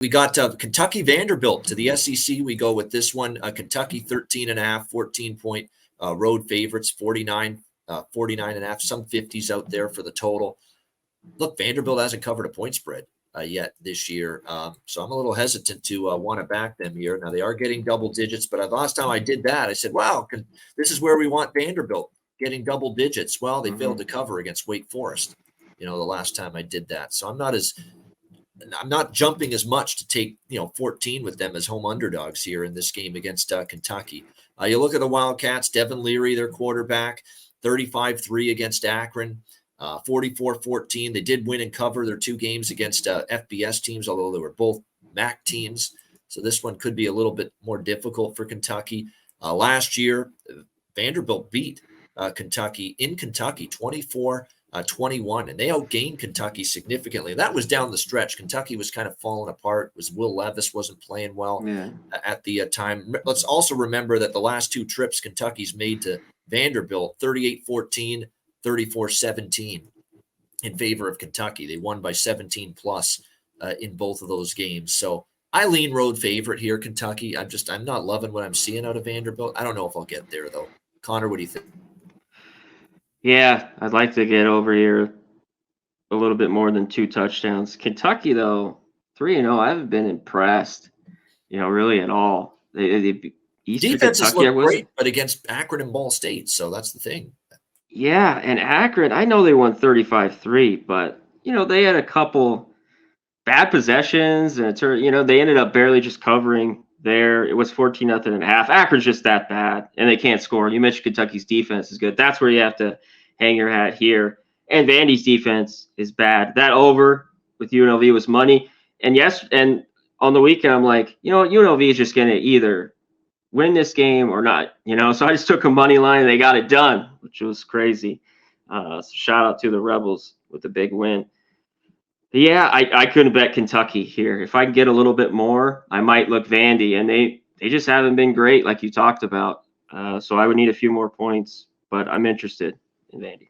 We got Kentucky Vanderbilt to the SEC. We go with this one. Kentucky 13.5, 14-point road favorites, 49.5, some 50s out there for the total. Look, Vanderbilt hasn't covered a point spread yet this year, so I'm a little hesitant to want to back them here. Now, they are getting double digits, but the last time I did that, I said, wow, this is where we want Vanderbilt, getting double digits. Well, they failed to cover against Wake Forest, the last time I did that. So I'm not jumping as much to take 14 with them as home underdogs here in this game against Kentucky. You look at the Wildcats, Devin Leary, their quarterback, 35-3 against Akron, 44-14. They did win and cover their 2 games against FBS teams, although they were both MAC teams. So this one could be a little bit more difficult for Kentucky. Last year, Vanderbilt beat Kentucky in Kentucky 24-21, and they outgained Kentucky significantly. That was down the stretch. Kentucky was kind of falling apart. Will Levis wasn't playing well at the time. Let's also remember that the last 2 trips Kentucky's made to Vanderbilt, 38-14, 34-17 in favor of Kentucky. They won by 17 plus in both of those games. So I lean road favorite here, Kentucky. I'm not loving what I'm seeing out of Vanderbilt. I don't know if I'll get there though. Conor, what do you think? Yeah, I'd like to get over here a little bit more than 2 touchdowns. Kentucky, though, 3-0, I haven't been impressed, really at all. Defenses look great, but against Akron and Ball State, so that's the thing. Yeah, and Akron, I know they won 35-3, but, they had a couple bad possessions, and they ended up barely just covering there. It was 14-0.5. Akron's just that bad, and they can't score. You mentioned Kentucky's defense is good. That's where you have to hang your hat here. And Vandy's defense is bad. That over with UNLV was money. And and on the weekend, I'm like, UNLV is just going to either win this game or not, So I just took a money line and they got it done, which was crazy. So shout out to the Rebels with the big win. But yeah, I couldn't bet Kentucky here. If I can get a little bit more, I might look Vandy, and they just haven't been great like you talked about. So I would need a few more points, but I'm interested in Vandy.